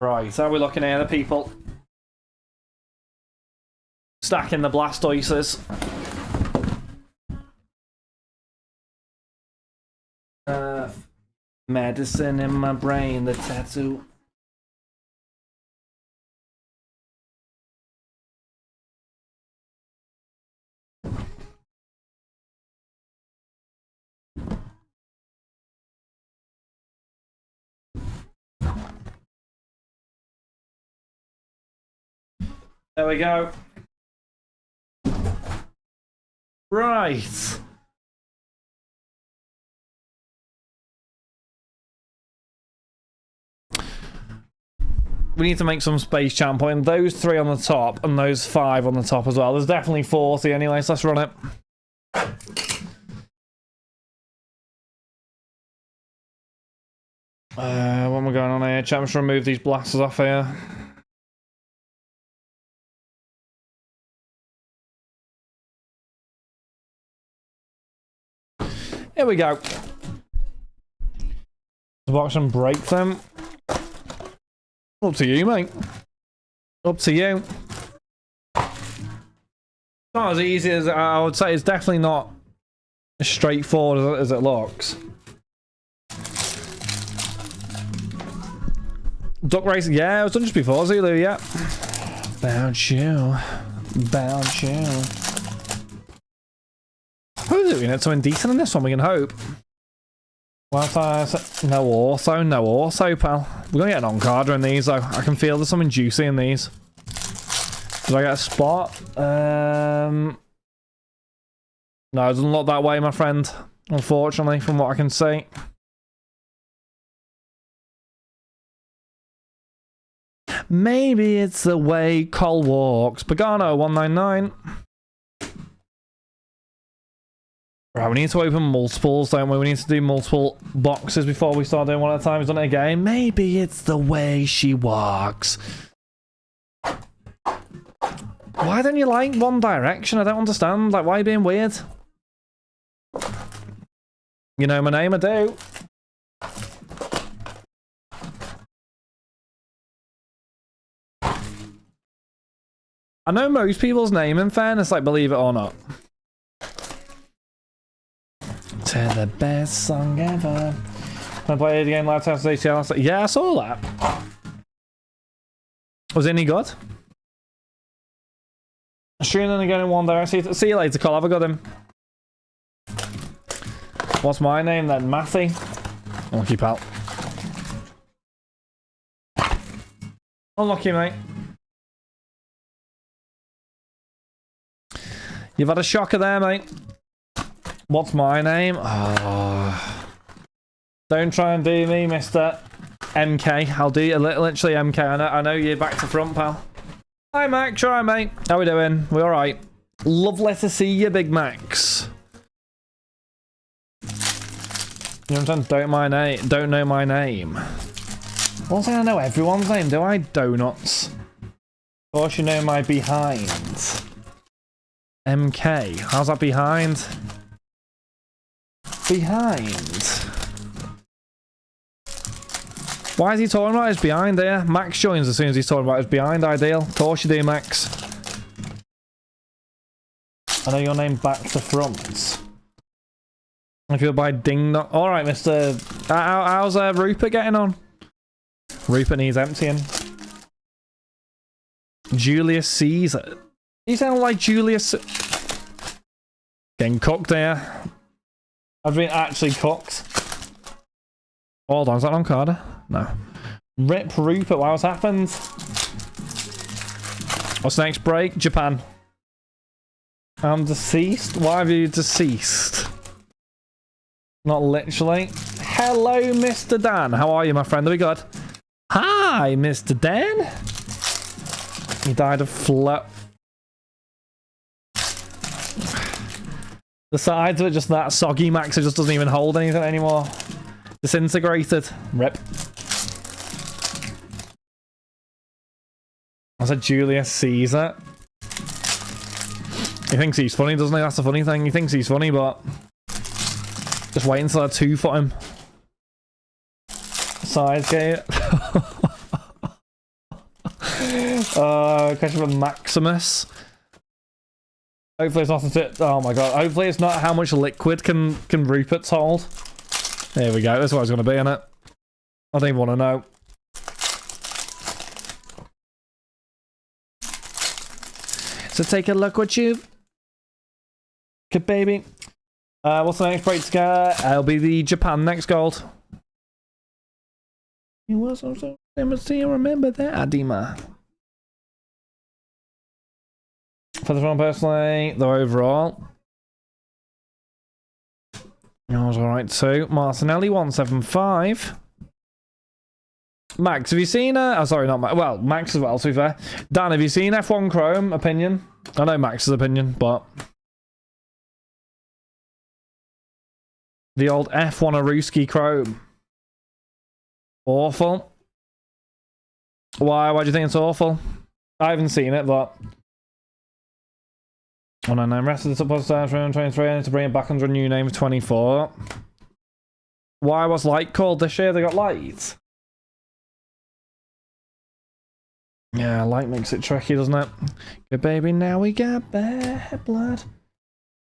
Right, how are we looking here, the people? Stacking the Blastoises. Medicine in my brain, the tattoo. There we go. Right. We need to make some space, champ. Putting those 3 on the top and those 5 on the top as well. There's definitely 40 anyway, so let's run it. What am I going on here? Champ, just remove these blasters off here. Here we go. The box and break them. Up to you, mate. Up to you. Not as easy as I would say. It's definitely not as straightforward as it looks. Duck race, yeah, I was done just before Zulu, yeah. About you. About you. Who's doing it? Something decent in this one, we can hope. No auto, pal. We're gonna get an on-carder in these, though. I can feel there's something juicy in these. Did I get a spot? No, it doesn't look that way, my friend. Unfortunately, from what I can see. Maybe it's the way Cole walks. Pagano 199. Right, we need to open multiples, don't we? We need to do multiple boxes before we start doing one at a time. He's done it again. Maybe it's the way she walks. Why don't you like One Direction? I don't understand. Like, why are you being weird? You know my name, I do. I know most people's name, in fairness, like, believe it or not. To the best song ever. Can I play it again live test ACL? Yeah, I saw that. Was it any good? Streaming again in One Direction. See you later, Cole. Have a good one. What's my name then? Matty? Unlucky, pal. Unlucky, mate. You've had a shocker there, mate. What's my name? Oh. Don't try and do me, Mr. MK. I'll do you literally MK. I know you're back to front, pal. Hi, Max. Alright, mate. How we doing? We alright? Lovely to see you, Big Max. You know what I'm saying? Don't know my name. I don't think I know everyone's name, do I? Donuts. Of course you know my behind. MK. How's that behind? Behind. Why is he talking about his behind there? Max joins as soon as he's talking about his behind. Ideal. Of course you do, Max. I know your name back to front. If you're by Ding Dong. Alright, Mr. How's Rupert getting on? Rupert needs emptying. Julius Caesar. You sound like Julius. Getting cooked there. I've been actually cooked. Hold on, is that on Carter? No. Rip Rupert, wow, what's happened? What's next break? Japan. I'm deceased? Why have you deceased? Not literally. Hello, Mr. Dan. How are you, my friend? Are we good? Hi, Mr. Dan. He died of flow. The sides of it, just that soggy Max, it just doesn't even hold anything anymore. Disintegrated. Rip. That's a Julius Caesar. He thinks he's funny, doesn't he? That's the funny thing. He thinks he's funny, but just wait until I two-foot him. Sides gate. Question from Maximus. Hopefully it's not it. Oh my god. Hopefully it's not how much liquid can Rupert's hold. There we go. That's what I was going to be in it. I don't even want to know. So take a look what you... Good baby. What's the next break to go? It'll be the Japan next gold. It was also MSC, remember that, Adima. For the front personally, though overall. That was alright too. Martinelli 175. Max, have you seen oh sorry, not Max. Well, Max as well, to be fair. Dan, have you seen F1 Chrome opinion? I know Max's opinion, but the old F1 Aruski Chrome. Awful. Why do you think it's awful? I haven't seen it, but 199 rest of the supposed to from 23. I need to bring it back under a new name for 24. Why was Light called this year? They got Light. Yeah, Light makes it tricky, doesn't it? Good baby, now we got bad blood.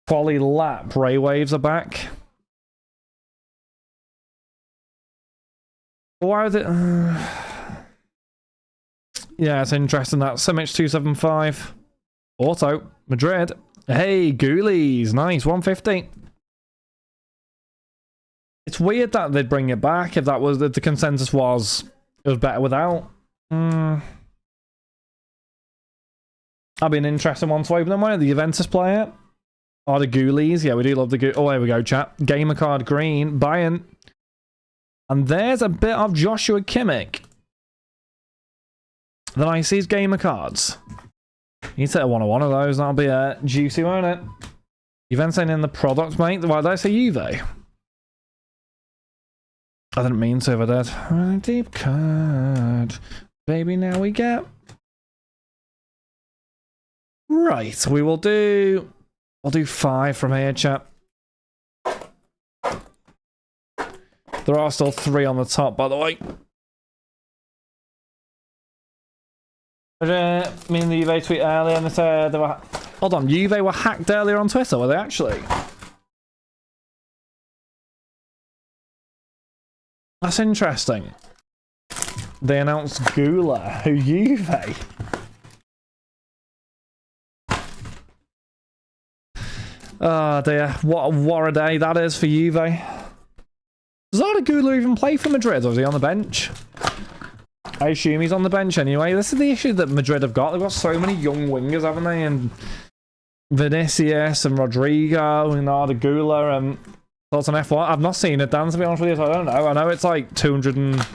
Quali lap, Ray Waves are back. Why was it? Yeah, it's interesting that. Simic 275. Auto. Madrid. Hey, Ghoulies. Nice. 150. It's weird that they'd bring it back if that was if the consensus was it was better without. That'd be an interesting one to open them, won't it? The Juventus player. Oh, the Ghoulies. Yeah, we do love the oh, there we go, chat. Gamer card green. Bayern. And there's a bit of Joshua Kimmich. Then I see his gamer cards. You need to hit one of those. That'll be juicy, won't it? Juventus ain't in the product, mate. Why did I say Juve? I didn't mean to, if I did. Deep cut. Baby, now we get... Right, we will do... I'll do 5 from here, chap. There are still 3 on the top, by the way. Me and the Juve tweet earlier and they said they were... Hold on, Juve were hacked earlier on Twitter, were they actually? That's interesting. They announced Gula, who Juve. Oh dear, what a day that is for Juve. Does Arda Güler even play for Madrid, or is he on the bench? I assume he's on the bench anyway. This is the issue that Madrid have got. They've got so many young wingers, haven't they? And Vinicius and Rodrigo and Arda Güler and thoughts on F1. I've not seen it, Dan, to be honest with you, so I don't know. I know it's like 200 and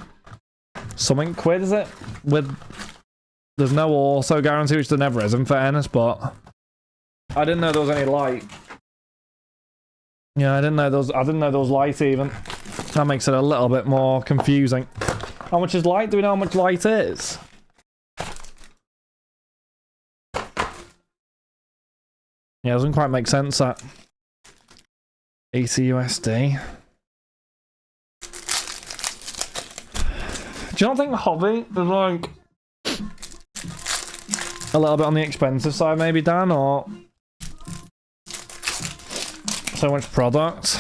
something quid, is it? With there's no also guarantee, which there never is, in fairness, but I didn't know there was any light. Yeah, I didn't know there was light even. That makes it a little bit more confusing. How much is light? Do we know how much light is? Yeah, it doesn't quite make sense, that. 80 USD. Do you not think hobby is like a little bit on the expensive side, maybe, Dan, or so much product?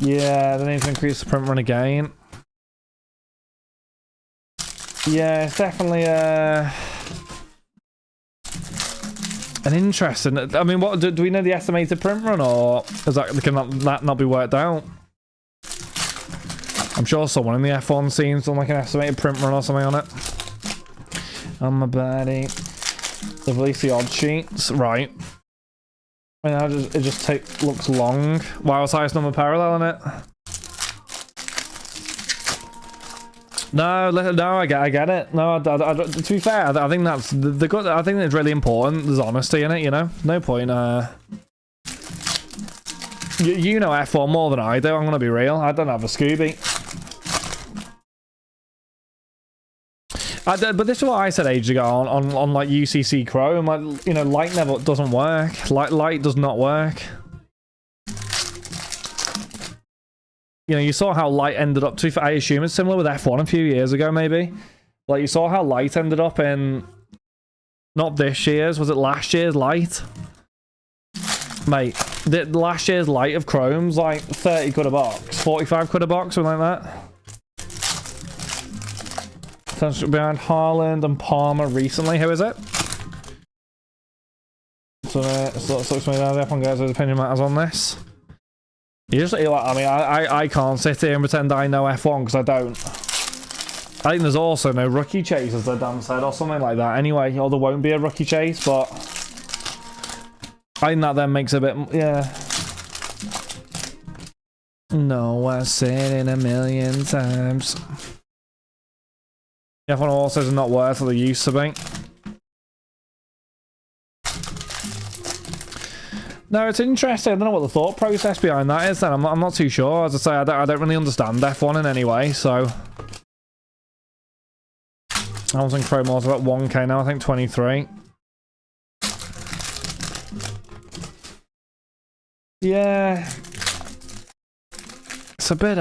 Yeah, they need to increase the print run again. Yeah, it's definitely an interesting. I mean, what do we know the estimated print run, or is that can that not be worked out? I'm sure someone in the F1 scene's done like an estimated print run or something on it. On my body, they've released the odd sheets, right? I mean, it just looks long. Wow, it's highest number parallel in it. No, I get it. No, to be fair, I think that's I think it's really important. There's honesty in it, you know. No point. You know F1 more than I do. I'm gonna be real. I don't have a Scooby. But this is what I said ages ago on like UCC Chrome. Like, you know, light never doesn't work. Light does not work. You know, you saw how light ended up. I assume it's similar with F1 a few years ago, maybe. Like, you saw how light ended up in... Not this year's, was it last year's light? Mate, the last year's light of Chrome's like 30 quid a box. 45 quid a box, something like that. Behind Haaland and Palmer recently. Who is it? So looks to me that everyone gets his opinion matters on this. You just, I mean, I can't sit here and pretend I know F1 because I don't. I think there's also no rookie chase, as Dan said, or something like that. Anyway, or there won't be a rookie chase, but I think that then makes a bit, yeah. No, I've said it a million times. F1 horses are not worth what they used to be. No, it's interesting. I don't know what the thought process behind that is then. I'm not too sure. As I say, I don't really understand F1 in any way, so... I was in Chrome also about 1k now, I think 23. Yeah. It's a bit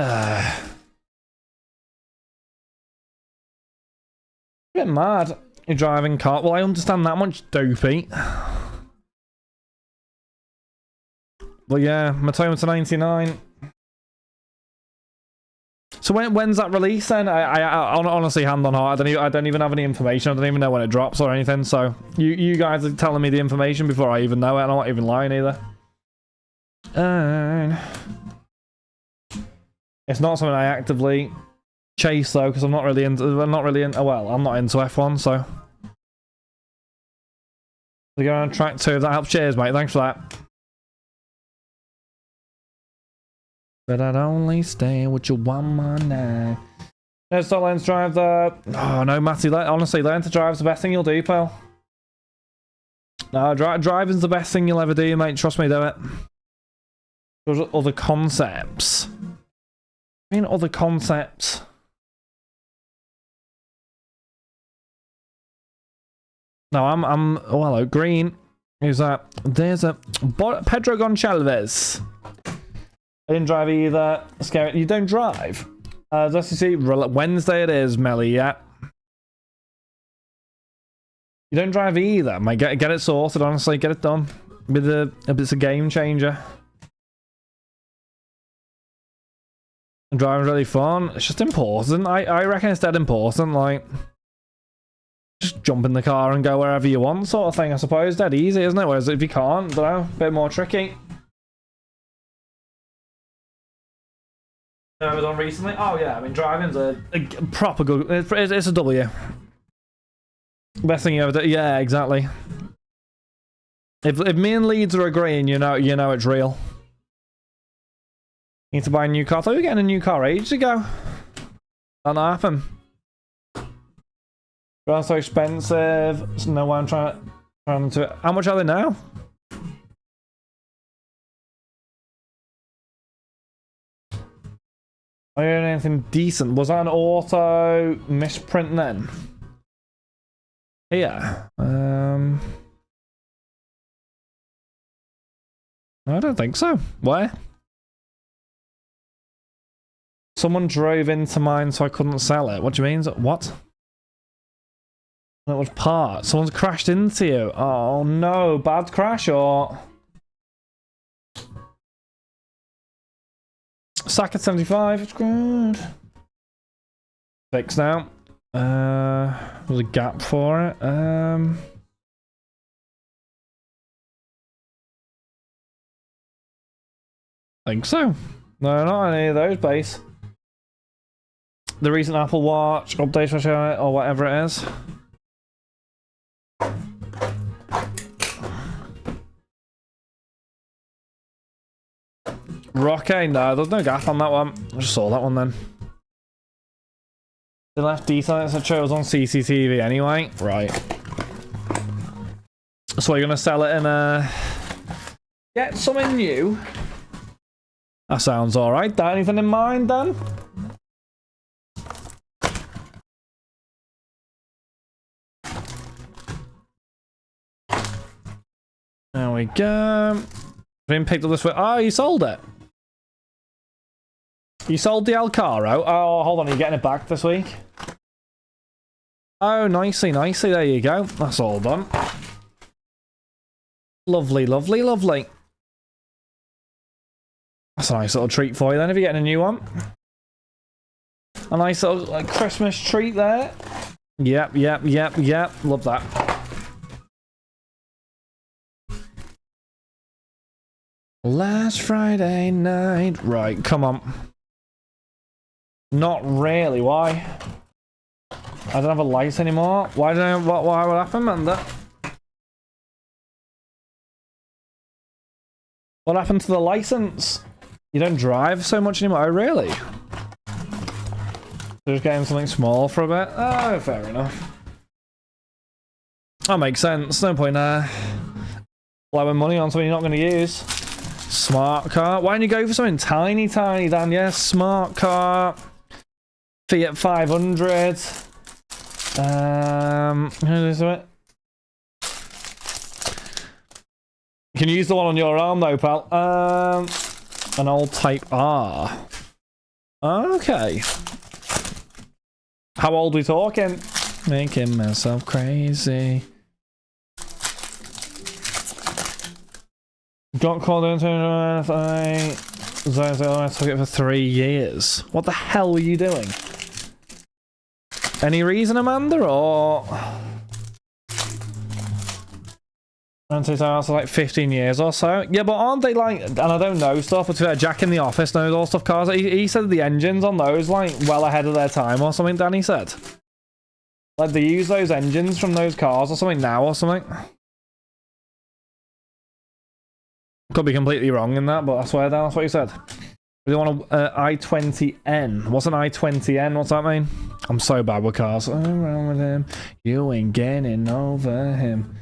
mad. You're driving car. Well, I understand that much, dopey. But yeah, Matoma to 99. So when's that release then? I honestly, hand on heart, I don't even have any information. I don't even know when it drops or anything. So you guys are telling me the information before I even know it. I'm not even lying either. It's not something I actively chase though, because I'm not really into. Well, I'm not into F1, so. We're going on track 2. If that helps, cheers, mate. Thanks for that. But I'd only stay with you one more night. Let's not learn to drive the... Oh, no, Matty. Honestly, learn to drive's the best thing you'll do, pal. No, driving's the best thing you'll ever do, mate. Trust me, do it. There's other concepts. I mean, other concepts. No, I'm... Oh, hello, Green. Who's that? There's a... Pedro Gonçalves. I didn't drive either. Scary. You don't drive? Let's see. Wednesday it is, Melly, yeah. You don't drive either, mate. Get it sorted, honestly. Get it done. It's a game changer. Driving's really fun. It's just important. I reckon it's dead important. Like, just jump in the car and go wherever you want, sort of thing, I suppose. Dead easy, isn't it? Whereas if you can't, I don't know, a bit more tricky. No, it was on recently. Oh yeah, I mean driving's a proper good. It's a W. Best thing you ever do. Yeah, exactly. If me and Leeds are agreeing, you know it's real. Need to buy a new car. I thought we were getting a new car ages ago. That not happen. They're so expensive. There's no way I'm trying to. How much are they now? I heard anything decent. Was that an auto misprint then? Yeah. I don't think so. Where? Someone drove into mine so I couldn't sell it. What do you mean? What? That was part. Someone's crashed into you. Oh no. Bad crash or... Sack at 75, it's good. Fixed now. There's a gap for it. I think so. No, not any of those base. The recent Apple Watch updates or whatever it is. Rocky? No, there's no gap on that one. I just saw that one then. The left detail that shows on CCTV anyway. Right. So you're gonna sell it and get something new? That sounds alright. Got anything in mind, Dan? There we go. Been picked up this way. Oh, you sold it. You sold the Alcaro? Oh, hold on. Are you getting it back this week? Oh, nicely, nicely. There you go. That's all done. Lovely, lovely, lovely. That's a nice little treat for you then if you're getting a new one. A nice little Christmas treat there. Yep, yep, yep, yep. Love that. Last Friday night. Right, come on. Not really. Why? I don't have a light anymore. Why don't I? Why would happen, Amanda? What happened to the license? You don't drive so much anymore. Oh, really? Just getting something small for a bit. Oh, fair enough. That makes sense. No point there. Blowing money on something you're not going to use. Smart car. Why don't you go for something tiny, tiny, Dan? Yeah, smart car. Fiat 500. How do I do it? You can use the one on your arm though, pal. An old Type R. Okay. How old are we talking? Making myself crazy. Got called into I took it for 3 years. What the hell were you doing? Any reason, Amanda, or? And so after like 15 years or so. Yeah, but aren't they like, and I don't know stuff, but to be fair, Jack in the office knows all stuff cars. He said the engines on those like well ahead of their time or something, Danny said. Like they use those engines from those cars or something now or something. Could be completely wrong in that, but I swear that's what he said. We want an i20N. What's an i20N? What's that mean? I'm so bad with cars. I'm around with him. You ain't getting over him.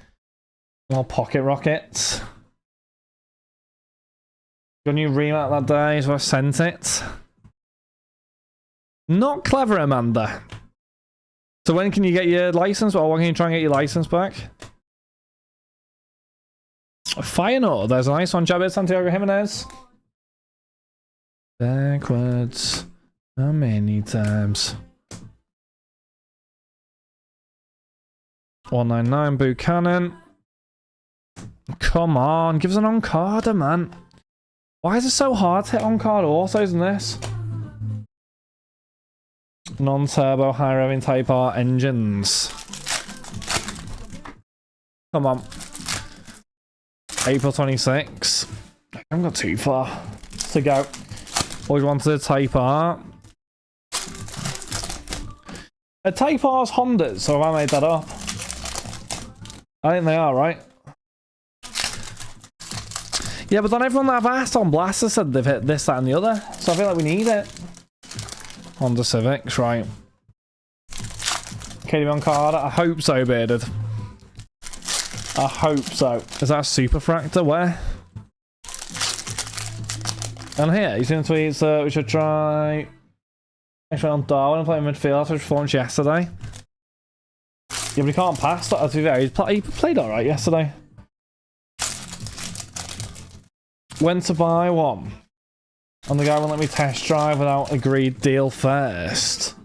More pocket rockets. Got a new remap that day, so I sent it. Not clever, Amanda. So when can you get your license? Or when can you try and get your license back? Feyenoord, there's a nice one. Jabez Santiago Jimenez. Backwards. How many times? 199 Buchanan. Come on, give us an on-carder, man. Why is it so hard to hit on-card autos in this? Non-turbo, high-revving Type R engines. Come on. April 26. I haven't got too far to go. Always wanted a Type R. A Type R's Hondas, or have I made that up? I think they are, right? Yeah, but not everyone that I've asked on Blast has said they've hit this, that, and the other. So I feel like we need it. Honda Civics, right. KDB on card. I hope so, Bearded. I hope so. Is that a super fractor? Where? And here, he's in tweets, we should try... Actually on Darwin and play midfield, which we launched yesterday. Yeah, but he can't pass that, to be fair. He played alright yesterday. Went to buy one. And the guy won't let me test drive without agreed deal first.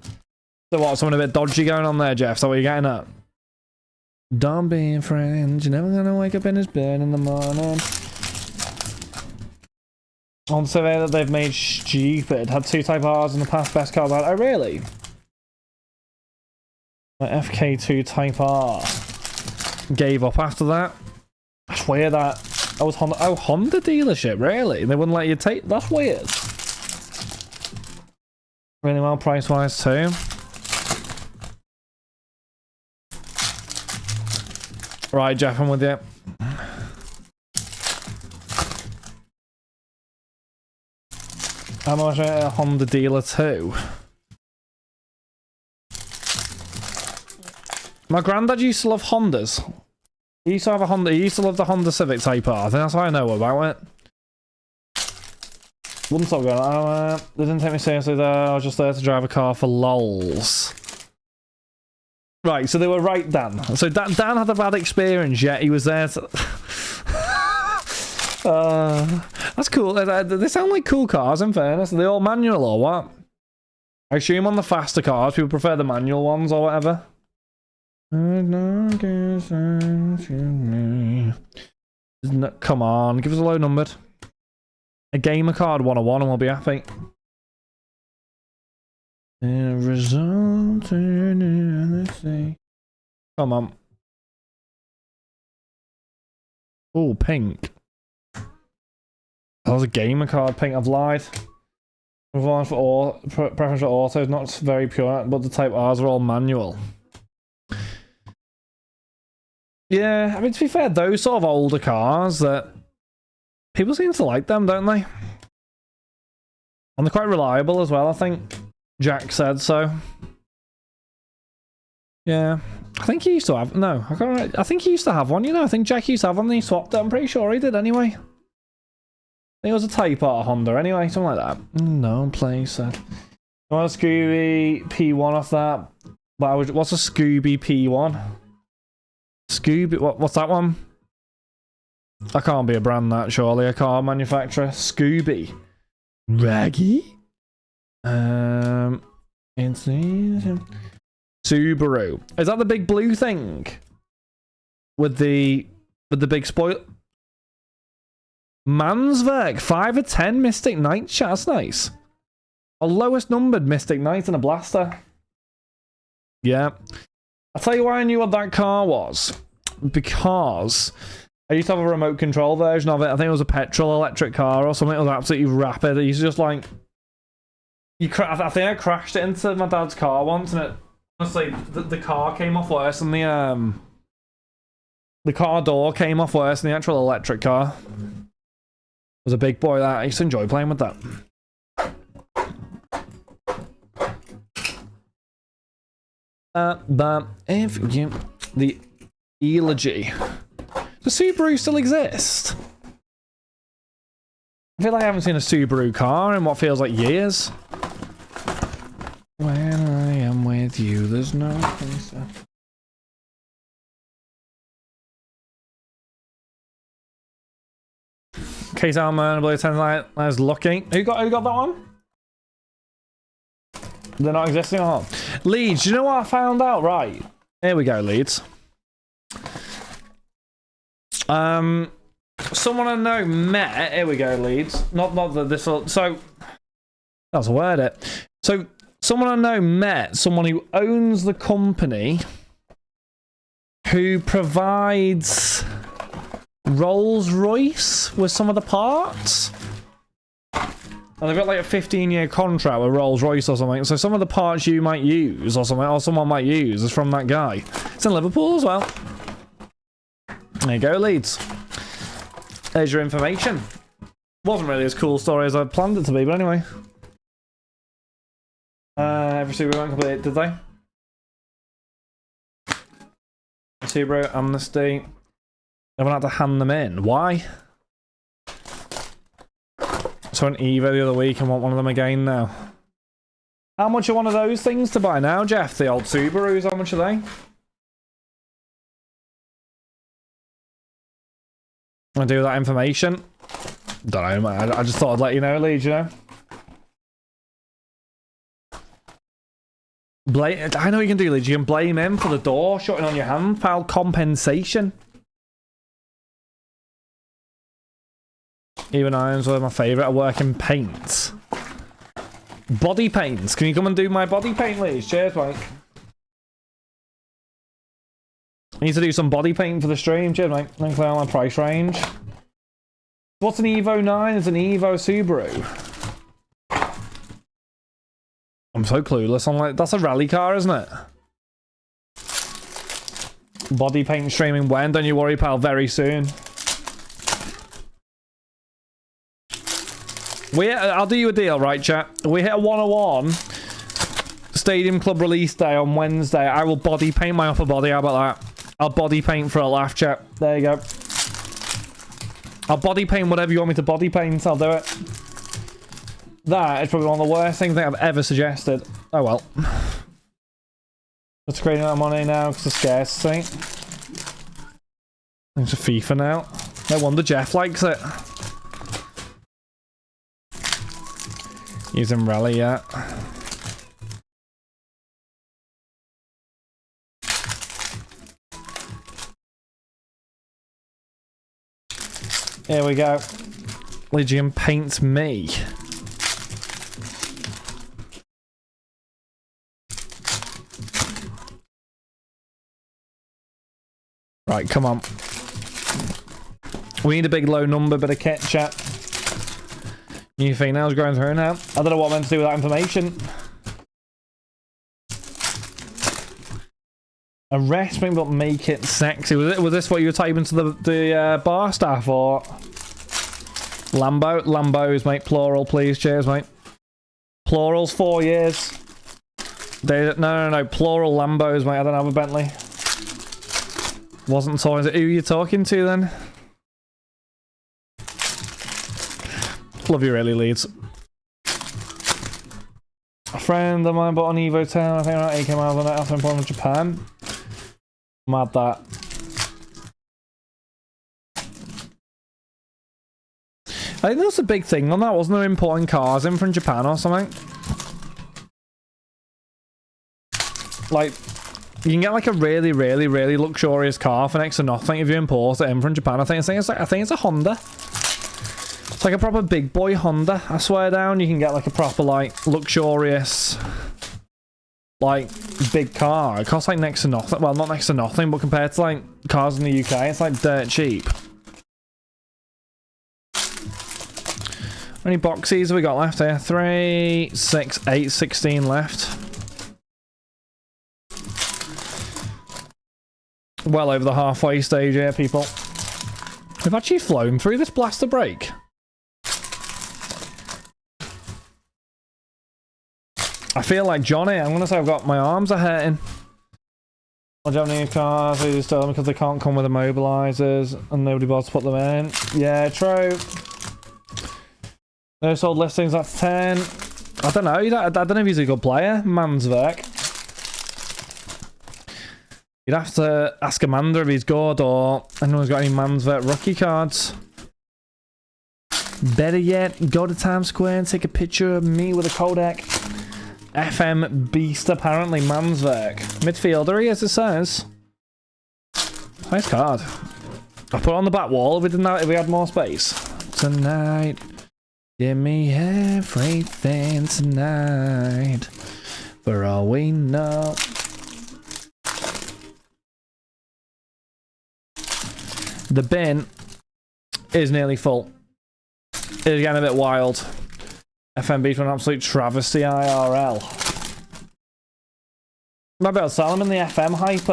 So what, something a bit dodgy going on there, Jeff? Is that what you're getting at? Don't be a friend, you're never gonna wake up in his bed in the morning. On survey that they've made stupid. Had 2 Type R's in the past, best car about. Oh, really? My FK2 Type R. Gave up after that. That's weird that. I was Honda. Oh, Honda dealership, really? They wouldn't let you take. That's weird. Really well price wise too. Right, Jeff, I'm with you. How much a Honda dealer too? My granddad used to love Hondas. He used to have a Honda. He used to love the Honda Civic Type R. I think that's why I know about it. Wouldn't stop going. Oh, they didn't take me seriously though. I was just there to drive a car for lols. Right, so they were right, Dan. So Dan had a bad experience, yet he was there to... that's cool. They sound like cool cars, in fairness. Are they all manual or what? I assume on the faster cars, people prefer the manual ones or whatever. Come on, give us a low numbered. A gamer card 101 and we'll be happy. Come on. Oh, pink. That was a gamer card, pink. I've lied. Preference for auto is not very pure, but the type R's are all manual. Yeah, I mean, to be fair, those sort of older cars that people seem to like them, don't they? And they're quite reliable as well, I think. Jack said so. Yeah. I think he used to have... No, I can't remember. I think he used to have one, you know. I think Jack used to have one and he swapped it. I'm pretty sure he did anyway. I think it was a Type R Honda anyway, something like that. No, please, said. I want a Scooby P1 off that. But what's a Scooby P1? Scooby... What's that one? That can't be a brand, that, surely. A car manufacturer. Scooby. Raggy? It's Subaru. Is that the big blue thing? With the big spoil? Manswerk. 5 of 10 Mystic Knight. That's nice. A lowest numbered Mystic Knight and a blaster. Yeah. I'll tell you why I knew what that car was. Because I used to have a remote control version of it. I think it was a petrol electric car or something. It was absolutely rapid. I used to just like... I think I crashed it into my dad's car once, and it honestly the car came off worse than the car door came off worse than the actual electric car. It was a big boy that I used to enjoy playing with that. But if you the eulogy, does Subaru still exist? I feel like I haven't seen a Subaru car in what feels like years. When I am with you, there's no place. Case Alman, Blue 10 Light. I was lucky. Who got that one? They're not existing or not? Leeds, do you know what I found out? Right. Here we go, Leeds. Someone I know met. Here we go, Leeds. Not that this will. So that's a word. It. So someone I know met someone who owns the company who provides Rolls-Royce with some of the parts. And they've got like a 15-year contract with Rolls-Royce or something. So some of the parts you might use or something, or someone might use, is from that guy. It's in Liverpool as well. There you go, Leeds. There's your information. Wasn't really as cool a story as I planned it to be, but anyway. Every Subaru won't complete, did they? Subaru Amnesty. Everyone had to hand them in. Why? So an Evo the other week and want one of them again now. How much are one of those things to buy now, Jeff? The old Subarus, how much are they? I do that information. Don't know, I just thought I'd let you know, Leeds, you know? I know what you can do, Leeds. You can blame him for the door shutting on your hand, pal. Compensation. Even irons were my favourite. I work in paint. Body paints. Can you come and do my body paint, Leeds? Cheers, mate. I need to do some body painting for the stream. Cheers, mate. Don't clear my price range. What's an Evo 9? It's an Evo Subaru. I'm so clueless. I'm like, that's a rally car, isn't it? Body paint streaming when? Don't you worry, pal. Very soon. I'll do you a deal, right, chat? We hit a 101 Stadium Club release day on Wednesday. I will body paint my upper body. How about that? I'll body paint for a laugh, chat. There you go. I'll body paint whatever you want me to body paint. I'll do it. That is probably one of the worst things I've ever suggested. Oh well. Just creating that money now because of scarcity. Thanks for FIFA now. No wonder Jeff likes it. Using Rally, yeah. Here we go. Legion paints me. Right, come on. We need a big low number, bit of kit, chat. New finales going through now. I don't know what I'm meant to do with that information. Arrest me, but make it sexy. Was this what you were typing to the bar staff, or Lambo? Lambos, mate. Plural, please. Cheers, mate. Plural's 4 years. No. Plural Lambos, mate. I don't have a Bentley. Wasn't talking to who you talking to then? Love you really, Leeds. A friend of mine bought an Evo 10, I think around 8 miles on it after importing from Japan. Mad that. I think that's a big thing on that, wasn't there? Importing cars in from Japan or something. Like, you can get like a really luxurious car for next to nothing if you import it in from Japan. I think it's a Honda. It's like a proper big boy Honda. I swear down, you can get like a proper like luxurious, like big car. It costs like next to nothing. Well, not next to nothing, but compared to like cars in the UK, it's like dirt cheap. How many boxes have we got left here? 3, 6, 8, 16 left. Well over the halfway stage here, people. We've actually flown through this blaster break. I feel like Johnny. I'm gonna say I've got my arms are hurting. I don't need cars. They just tell them because they can't come with immobilizers and nobody bothers to put them in. Yeah, true. No sold listings. That's 10. I don't know. I don't know if he's a good player. Manswerk. You'd have to ask Amanda if he's good, or anyone's got any Manswerk rookie cards. Better yet, go to Times Square and take a picture of me with a Kodak. FM Beast, apparently, Manswerk. Midfielder, as it says. Nice card. I put it on the back wall if we didn't have, if we had more space. Tonight, give me everything tonight. For all we know. The bin is nearly full. It's getting a bit wild. FMB for an absolute travesty IRL. Might be able to sell them in the FM hype.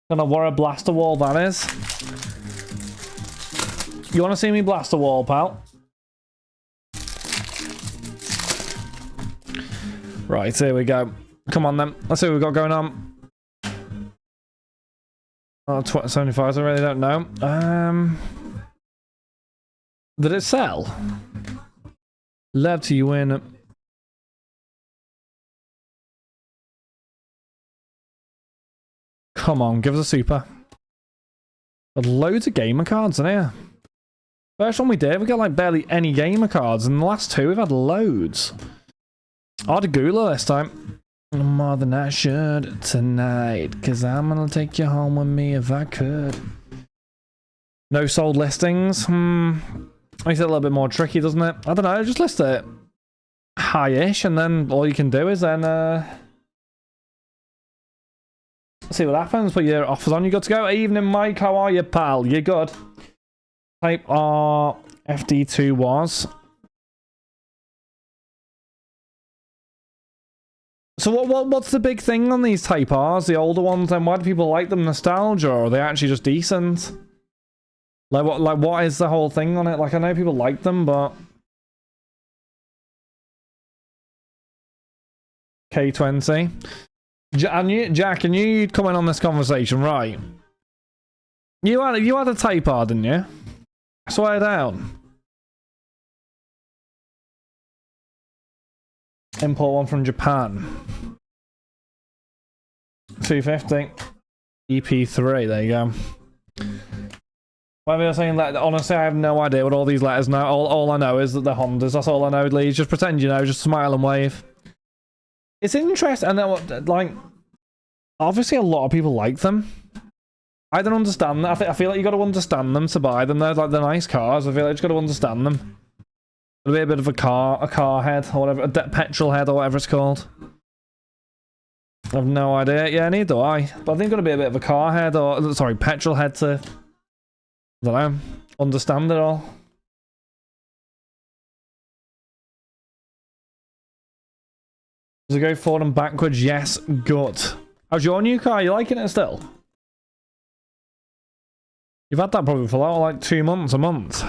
Don't know what a blaster wall that is. You want to see me blast a wall, pal? Right, here we go. Come on then. Let's see what we've got going on. Oh, 75, I really don't know. Did it sell? Love to you win. Come on, give us a super. Got loads of gamer cards in here. First one we did, we got like barely any gamer cards, and the last two we've had loads. Ardagula this time. More than I should tonight, cause I'm gonna take you home with me if I could. No sold listings. Makes it a little bit more tricky, doesn't it? I don't know, just list it high-ish, and then all you can do is then see what happens. Put your offers on, you good to go. Evening, Mike, how are you, pal? You good? Type R FD2 was. So what's the big thing on these Type Rs, the older ones, and why do people like them? Nostalgia, or are they actually just decent? Like what is the whole thing on it? Like, I know people like them, but K20. Jack, and you'd come in on this conversation, right? You had a Type R, didn't you? I swear down. Import one from Japan. 250. EP3, there you go. Why am I saying that? Honestly, I have no idea what all these letters know. All I know is that they're Hondas. That's all I know, Lee. Just pretend you know. Just smile and wave. It's interesting. I know, like, obviously a lot of people like them. I don't understand that. I feel like you got to understand them to buy them. They're like the nice cars. I feel like you just got to understand them. It'll be a bit of a car head or whatever, petrol head or whatever it's called. I have no idea. Yeah, neither do I. But I think it's got to be a bit of a car head or, sorry, petrol head to, I don't know, understand it all. Does it go forward and backwards? Yes, good. How's your new car? You liking it still? You've had that probably for like 2 months, a month.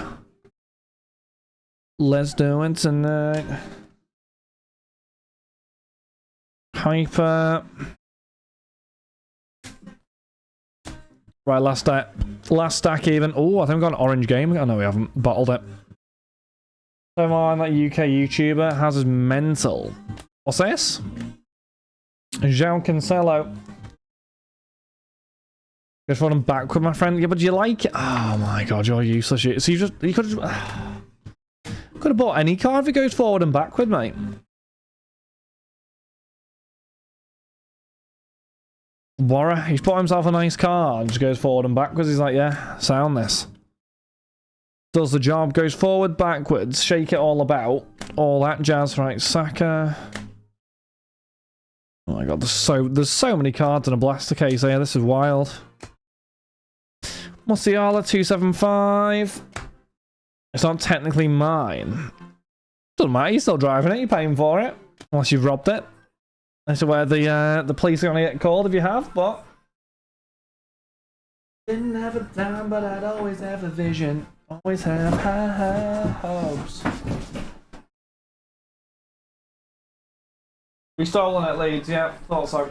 Let's do it tonight. Hyper. Right, last stack. Last stack even. Oh, I think we've got an orange game. Oh no, we haven't. Bottled it. Don't mind that UK YouTuber has his mental. What's this? João Cancelo. Just running back with my friend. Yeah, but do you like it? Oh my god, you're useless. So you could have bought any car if it goes forward and backward, mate. Warra, he's bought himself a nice car and just goes forward and backwards. He's like, yeah, sound this. Does the job, goes forward, backwards, shake it all about. All that jazz, right? Saka. Oh my god, there's so many cards in a blaster case here. This is wild. Musiala 275. It's not technically mine. Doesn't matter, you're still driving it, you're paying for it. Unless you've robbed it. That's where the police are gonna get called if you have, but didn't have a dime, but I'd always have a vision. Always have high hopes. We stolen it, Leeds, yeah, thought so.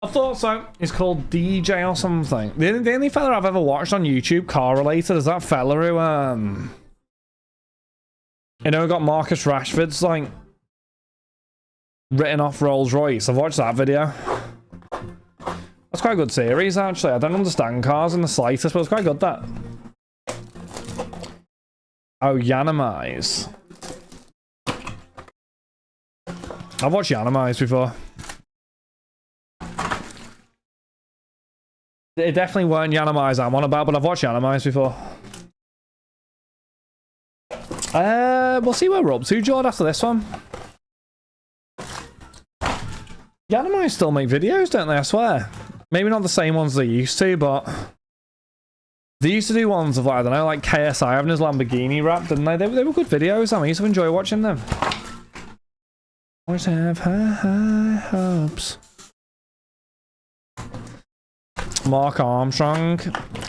I thought so. It's called DJ or something. The only fella I've ever watched on YouTube car related is that fella who you know, got Marcus Rashford's like written off Rolls Royce. I've watched that video. That's quite a good series actually. I don't understand cars in the slightest, but it's quite good that. Oh, Yanamize. I've watched Yanamize before. It definitely weren't Yanamize I'm on about, but I've watched Yanamize before. We'll see where we're up to, Jord, after this one. Yanamize still make videos, don't they? I swear. Maybe not the same ones they used to, but they used to do ones of, like, I don't know, like KSI having his Lamborghini wrap, didn't they? They were good videos. I used to enjoy watching them. Always have high hopes. Mark Armstrong.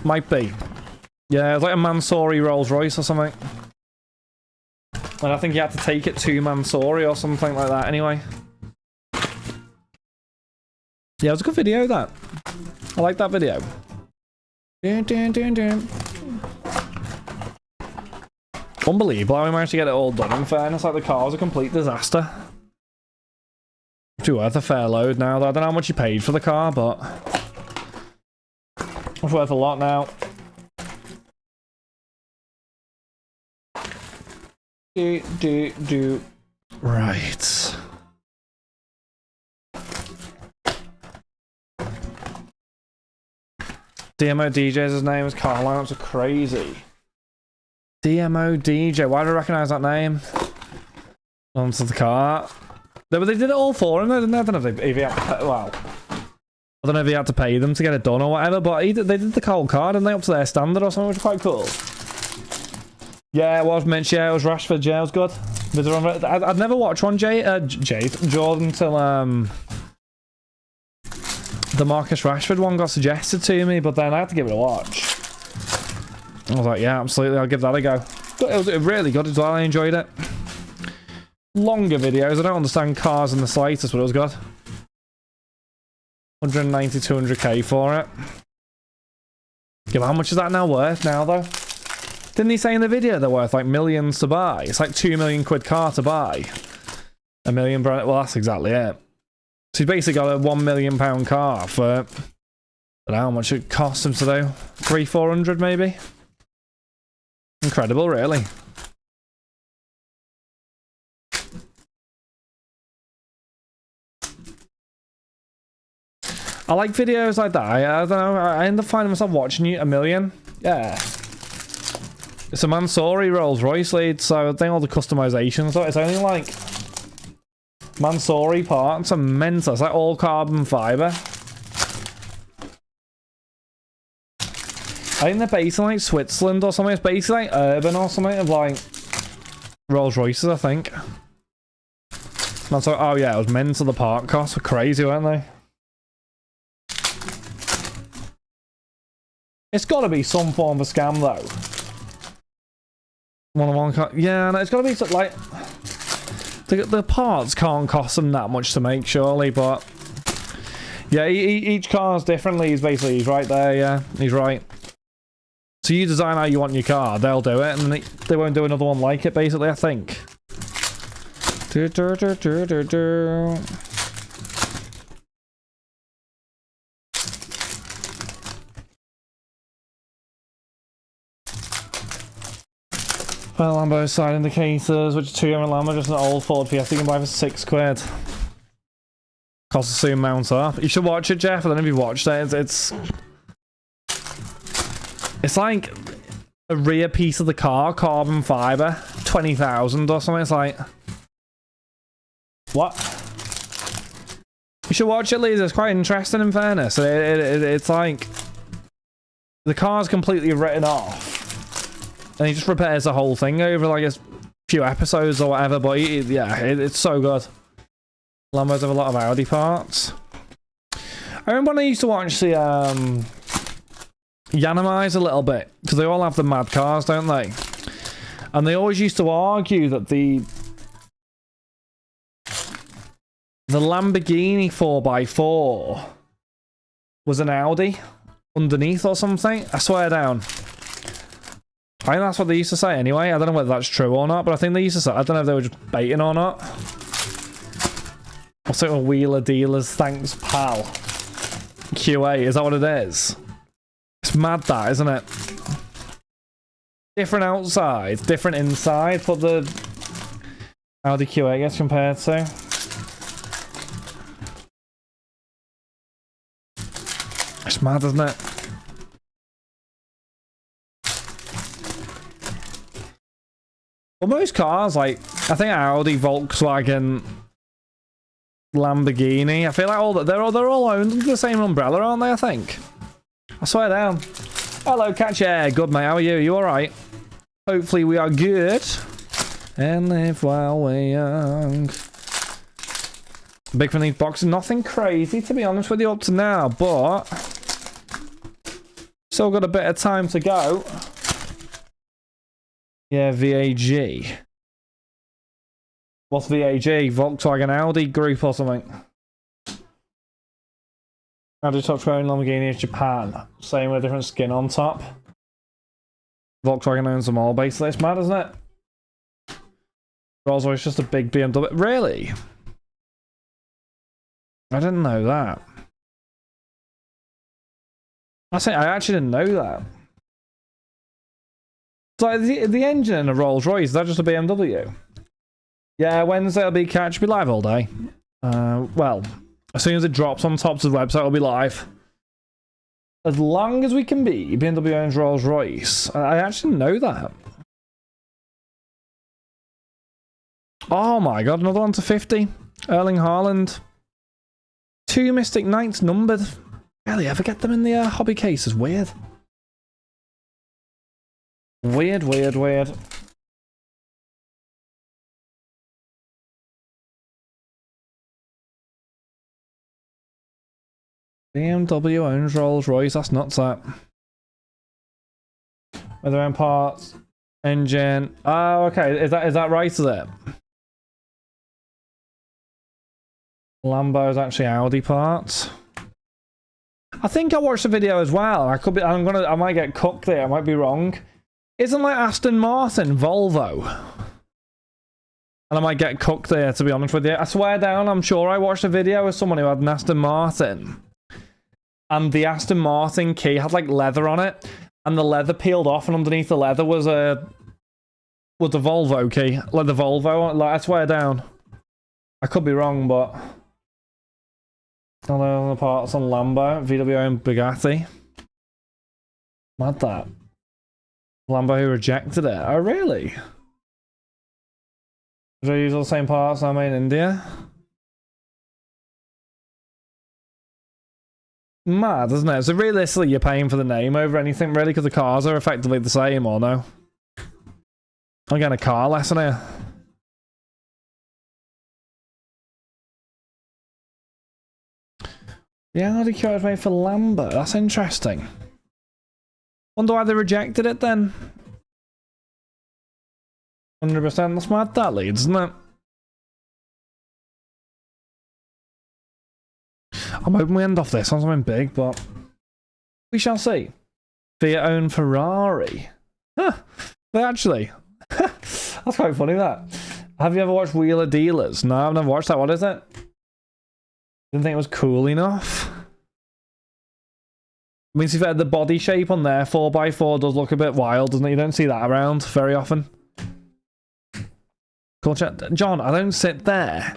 Might be. Yeah, it's like a Mansouri Rolls Royce or something. And I think you had to take it to Mansouri or something like that anyway. Yeah, it was a good video, that. I like that video. Dun, dun, dun, dun. Unbelievable how we managed to get it all done, in fairness. Like, the car was a complete disaster. It's worth a fair load now, though. I don't know how much you paid for the car, but it's worth a lot now. Right. DMO DJ's his name is Car lineups are crazy. DMO DJ, why do I recognise that name? Onto the car. They did it all for him, though, didn't they? I don't know if he had to pay, well, I don't know if he had to pay them to get it done or whatever, but they did the cold card, didn't they, up to their standard or something, which is quite cool. Yeah, it was Minch, yeah, it was Rashford, yeah, it was good. I'd never watched one, Jordan, till the Marcus Rashford one got suggested to me, but then I had to give it a watch. I was like, yeah, absolutely, I'll give that a go. But it was really good as well, I enjoyed it. Longer videos, I don't understand cars in the slightest, but it was good. 190, 200k for it. Yeah, how much is that now worth now, though? Didn't he say in the video they're worth like millions to buy? It's like 2 million quid car to buy. A million brand. Well, that's exactly it. So he's basically got a £1 million car for, I don't know how much it cost him to do. 300-400 maybe. Incredible, really. I like videos like that. I don't know. I end up finding myself watching you a million. Yeah. It's a Mansory Rolls Royce lead, so I think all the customizations, it's only like Mansory parts are mental. It's like all carbon fiber. I think they're based in like Switzerland or something. It's basically like urban or something of like Rolls Royces, I think. Mansory, oh yeah, it was mental. The part costs were crazy, weren't they? It's got to be some form of scam though. Yeah, no, it's got to be like the parts can't cost them that much to make, surely. But yeah, each car's differently. He's right there. Yeah, he's right. So you design how you want your car, they'll do it, and they won't do another one like it. Basically, I think. Well, Lambo side indicators, which is 2 year Lambo, just an old Ford Fiesta you can buy for £6. Cost will soon mount up. You should watch it, Jeff. I don't know if you've watched it. It's like a rear piece of the car, carbon fiber, 20,000 or something. It's like, what? You should watch it, Lisa. It's quite interesting, in fairness. It's like the car's completely written off. And he just repairs the whole thing over like a few episodes or whatever. But yeah, it's so good. Lambos have a lot of Audi parts. I remember when I used to watch the Yanamais a little bit, because they all have the mad cars, don't they? And they always used to argue that the Lamborghini 4x4 was an Audi underneath or something. I swear down. I think that's what they used to say anyway. I don't know whether that's true or not, but I think they used to say, I don't know if they were just baiting or not. What's it with Wheeler Dealers? Thanks, pal. QA, is that what it is? It's mad that, isn't it? Different outside, different inside, but the Audi QA gets compared to. It's mad, isn't it? Well, most cars, like, I think Audi, Volkswagen, Lamborghini, I feel like they're all owned under the same umbrella, aren't they, I think? I swear down. Hello, Catch Air. Good, mate. How are you? You alright? Hopefully we are good. And live while we're young. Big fan of these boxes. Nothing crazy, to be honest with you, up to now, but still got a bit of time to go. Yeah, VAG. What's VAG? Volkswagen Audi group or something? Audi top throwing Lamborghini is Japan. Same with a different skin on top. Volkswagen owns them all basically. It's mad, isn't it? Rolls Royce just a big BMW. Really? I didn't know that. I actually didn't know that. It's like the engine in a Rolls Royce, is that just a BMW? Yeah, Wednesday will be catch, be live all day. Well, as soon as it drops on top of the website, it'll be live. As long as we can be, BMW owns Rolls Royce. I actually didn't know that. Oh my god, another one to 50. Erling Haaland. 2 Mystic Knights numbered. Barely ever get them in the hobby cases. Weird. Weird. BMW owns Rolls Royce. That's nuts, that. With their own parts, engine. Oh, okay. Is that right? Is it? Lambo's actually Audi parts. I think I watched the video as well. I might get cooked there. I might be wrong. Isn't like Aston Martin Volvo? And I might get cooked there, to be honest with you. I swear down, I'm sure I watched a video of someone who had an Aston Martin. And the Aston Martin key had like leather on it. And the leather peeled off, and underneath the leather was the Volvo key. Like the Volvo, like I swear down. I could be wrong, but All the parts on Lambo, VW and Bugatti. Mad that. Lambo who rejected it. Oh, really? Do I use all the same parts I made in India? Mad, isn't it? So realistically, you're paying for the name over anything, really, because the cars are effectively the same, or no? I'm getting a car lesson here. Yeah, Audi Q was made for Lambo. That's interesting. Wonder why they rejected it then. 100%. That's mad, that leads, isn't it? I'm hoping we end off this on something big, but we shall see. Fiat own Ferrari. Huh. But actually, that's quite funny, that. Have you ever watched Wheeler Dealers? No, I've never watched that. What is it? Didn't think it was cool enough. I mean, to be fair, the body shape on their 4x4 does look a bit wild, doesn't it? You don't see that around very often. Cool chat. John, I don't sit there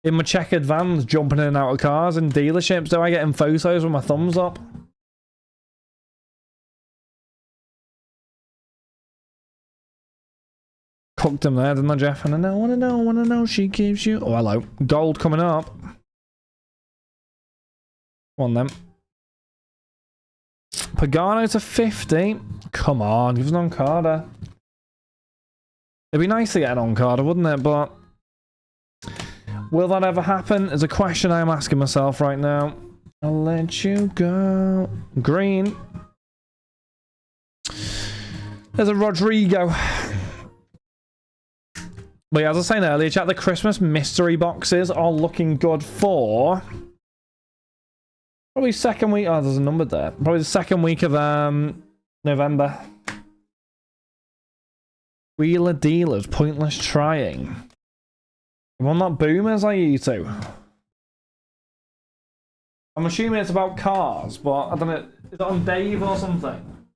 in my checkered vans jumping in and out of cars in dealerships. Do I get in photos with my thumbs up? Cooked him there, didn't I, Jeff? And I wanna know, she gives you... Oh, hello. Gold coming up. One then. Pagano to 50. Come on, give us an on-carder. It'd be nice to get an on-carder, wouldn't it? But will that ever happen? Is a question I'm asking myself right now. I'll let you go. Green. There's a Rodrigo. But yeah, as I was saying earlier, chat, the Christmas mystery boxes are looking good for... Probably second week. Oh, there's a number there. Probably the second week of November. Wheeler Dealers, pointless trying. Well, not boomers, are you two? I'm assuming it's about cars, but I don't know. Is it on Dave or something?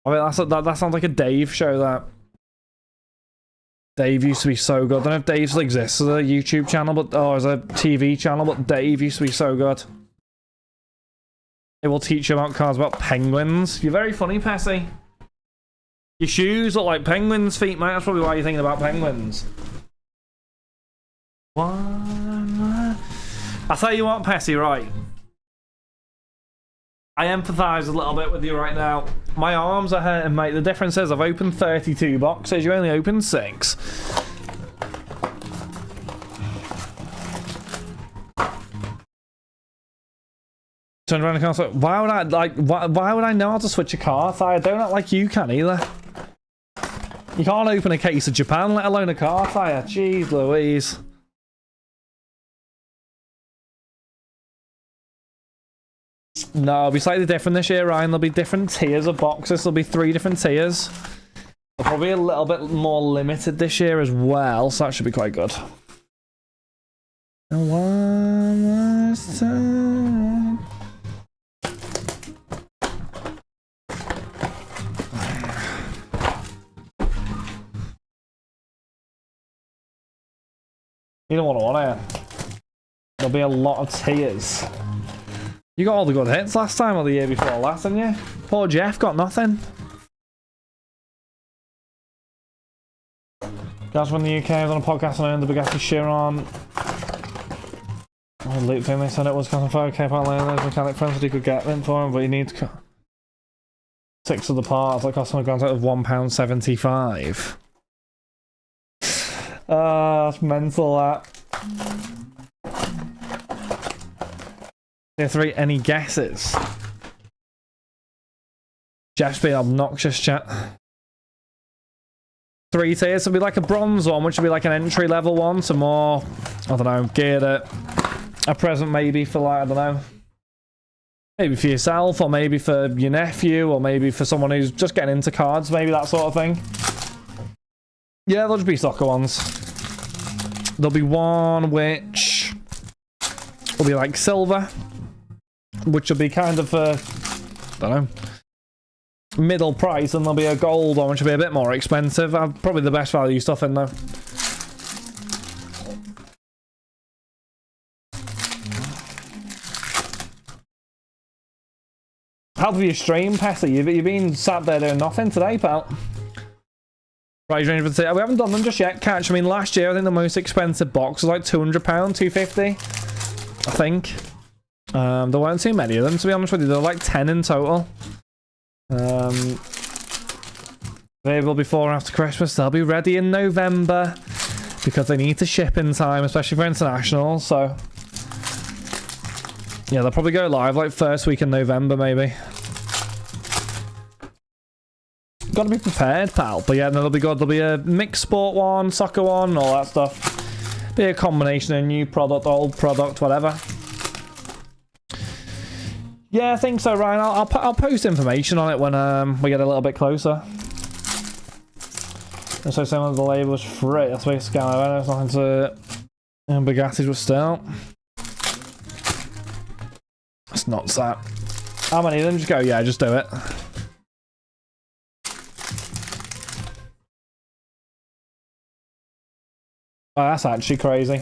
I mean, that sounds like a Dave show, that. Dave used to be so good. I don't know if Dave still exists as a YouTube channel, but or as a TV channel, but Dave used to be so good. It will teach you about cars, about penguins. You're very funny, Pessy. Your shoes look like penguins' feet, mate. That's probably why you're thinking about penguins. One. I'll tell you what, Pessy, right? I empathise a little bit with you right now. My arms are hurting, mate. The difference is I've opened 32 boxes. You only opened 6. Turned around and I was like, why would I like? Why would I know how to switch a car tire? I don't act like you can either. You can't open a case of Japan, let alone a car tire. Jeez Louise. No, it'll be slightly different this year, Ryan. There'll be different tiers of boxes. There'll be 3 different tiers. They're probably a little bit more limited this year as well, so that should be quite good. And one last time. You don't want to. There'll be a lot of tiers. You got all the good hits last time or the year before last, didn't you? Poor Jeff got nothing. Guys from the UK, I was on a podcast and I owned the Bugatti Chiron. Oh, Luke thing, they said it was costing 5k, apparently there's mechanic friends that he could get them for him, but he needs 6 of the parts, that cost him a grand total of £1.75. That's mental, that. Tier 3, any guesses? Jeff's being obnoxious, chat. 3 tiers, it'll be like a bronze one, which will be like an entry level one, some more, I don't know, geared at a present maybe for like, I don't know, maybe for yourself, or maybe for your nephew, or maybe for someone who's just getting into cards, maybe that sort of thing. Yeah, there'll just be soccer ones. There'll be one which will be like silver, which will be kind of I don't know, middle price, and there'll be a gold one which will be a bit more expensive. Probably the best value stuff in though. How for your stream, Pessy? You've been sat there doing nothing today, pal. Right, range for the we haven't done them just yet. Catch, I mean, last year I think the most expensive box was like £200, $250, I think. There weren't too many of them, to be honest with you. There were like 10 in total. Available before and after Christmas. They'll be ready in November because they need to ship in time, especially for international. So yeah, they'll probably go live like first week in November, maybe. Got to be prepared, pal. But yeah, no, they'll be good. There'll be a mixed sport one, soccer one, all that stuff. Be a combination of new product, old product, whatever. Yeah, I think so, Ryan. I'll post information on it when we get a little bit closer. And so some of the label was free. That's why it's scam. I know it's nothing to Bugattis, but still. It's not that. How many of them? Just go, yeah, just do it. Oh, that's actually crazy.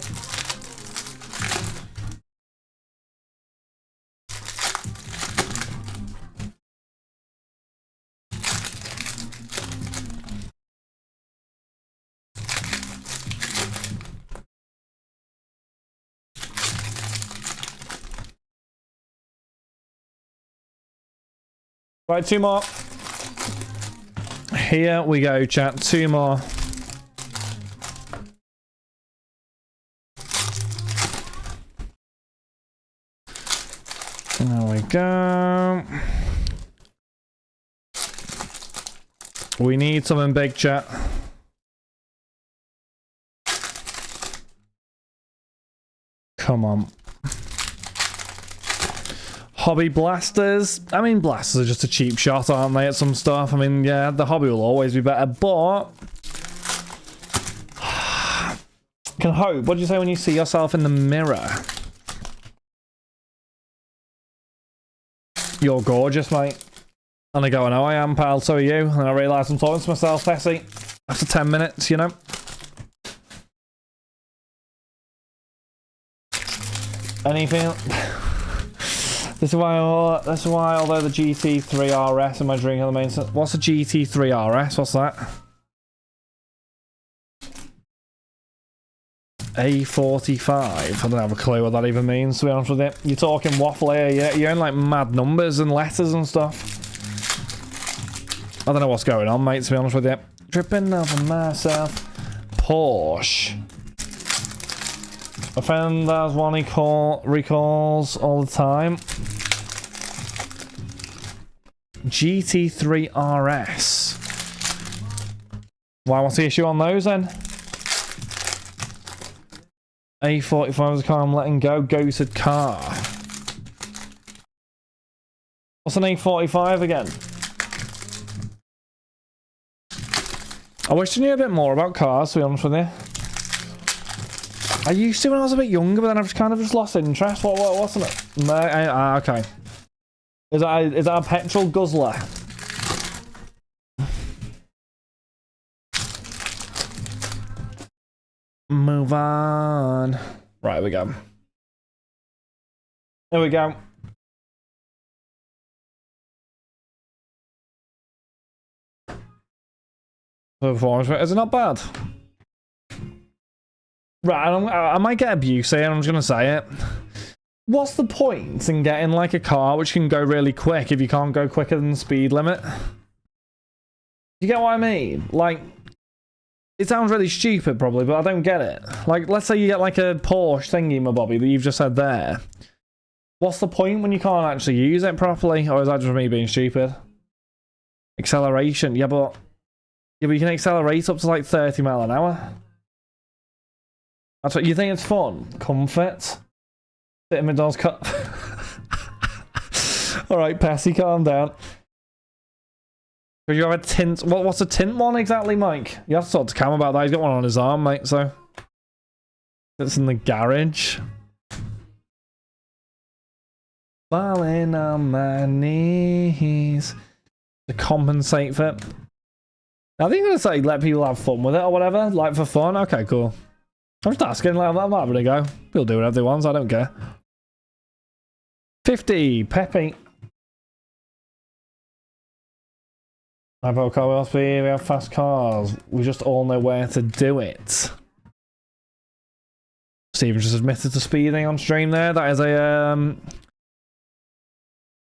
Right, 2 more. Here we go, chat. 2 more. There we go. We need something big, chat. Come on. Hobby blasters. I mean, blasters are just a cheap shot, aren't they, at some stuff? I mean, yeah, the hobby will always be better, but... can hope. What do you say when you see yourself in the mirror? You're gorgeous, mate. And I go, I know I am, pal, so are you. And I realise I'm talking to myself, Pessy. After 10 minutes, you know. Anything... This is why, although the GT3 RS in my drink on the main... What's a GT3 RS? What's that? A45. I don't have a clue what that even means, to be honest with you. You're talking waffle here, yeah? You're in like mad numbers and letters and stuff. I don't know what's going on, mate, to be honest with you. Tripping over myself. Porsche. A friend has one he recalls all the time. GT3 RS. Why, what's the issue on those then? A45 is a car I'm letting go. Ghosted car. What's an A45 again? I wish I knew a bit more about cars, to be honest with you. I used to when I was a bit younger, but then I've kind of just lost interest. What's in it? Okay. Is that a petrol guzzler? Move on. Right, here we go. There we go. Performance, is it not bad? Right, I might get abuse here, I'm just gonna say it. What's the point in getting like a car which can go really quick if you can't go quicker than the speed limit? You get what I mean? Like, it sounds really stupid probably, but I don't get it. Like, let's say you get like a Porsche thingy, my bobby, that you've just said there. What's the point when you can't actually use it properly? Or is that just me being stupid? Acceleration, yeah, but you can accelerate up to like 30 miles an hour. That's what you think. It's fun. Comfort. Sit in McDonald's cup. Alright, Pessy, calm down. You have a tint. What's a tint one exactly, Mike? You have to talk to Cam about that. He's got one on his arm, mate, so. It's in the garage. Falling on my knees. To compensate for it. I think I'm gonna say let people have fun with it or whatever. Like for fun. Okay, cool. I'm just asking, like, I'm having a go. People do whatever they want, so I don't care. 50, Pepe. About car speed, we have fast cars. We just all know where to do it. Steven just admitted to speeding on stream there. That is a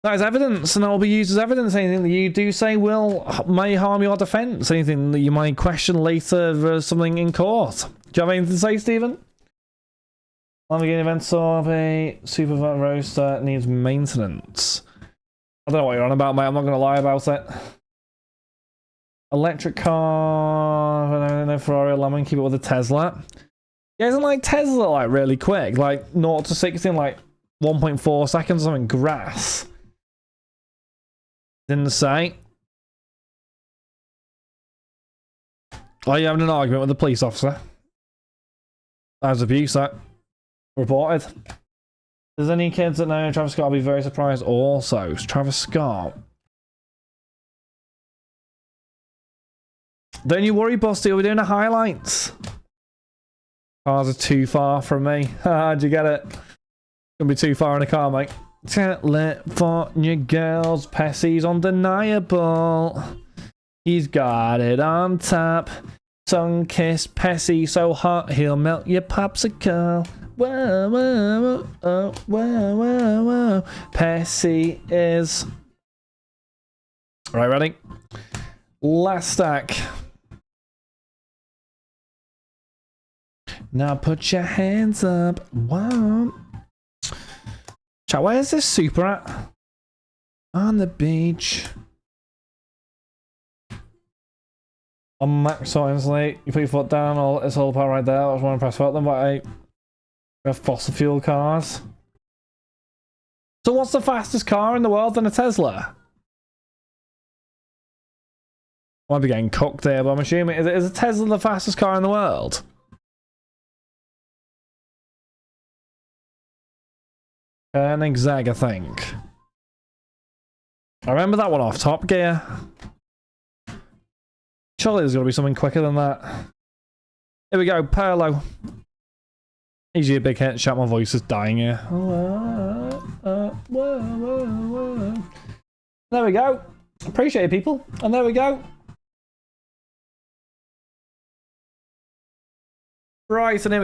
that is evidence, and that will be used as evidence. Anything that you do say may harm your defence. Anything that you might question later for something in court. Do you have anything to say, Stephen? Lamborghini events of a super roadster needs maintenance. I don't know what you're on about, mate. I'm not going to lie about it. Electric car, no Ferrari, Lamborghini, keep it with a Tesla. Yeah, isn't like Tesla like really quick? Like 0 to 60 in like 1.4 seconds or something? Grass. Didn't say. Are you having an argument with the police officer? That was abuse, that. Reported. If there's any kids that know Travis Scott, I'll be very surprised also. Travis Scott. Don't you worry, Busty, we're doing the highlights. Cars are too far from me. How'd you get it? Gonna be too far in a car, mate. California girls, Pessy's undeniable. He's got it on top. Tongue kiss Pessy so hot he'll melt your popsicle. Whoa, whoa, whoa, whoa, whoa, whoa. Pessy is. Right, ready? Last stack. Now put your hands up. Wow. Chat, where's this super at? On the beach. On max times late. You put your foot down, it's all power right there. I was want to press button, but we have fossil fuel cars. So what's the fastest car in the world than a Tesla? I might be getting cooked there, but I'm assuming is a Tesla the fastest car in the world? Koenigsegg, I think. I remember that one off Top Gear. Surely there's got to be something quicker than that. Here we go, Perlo. Easy a big hit. Chat, my voice is dying here. There we go. Appreciate it, people. And there we go. Right, and here we go.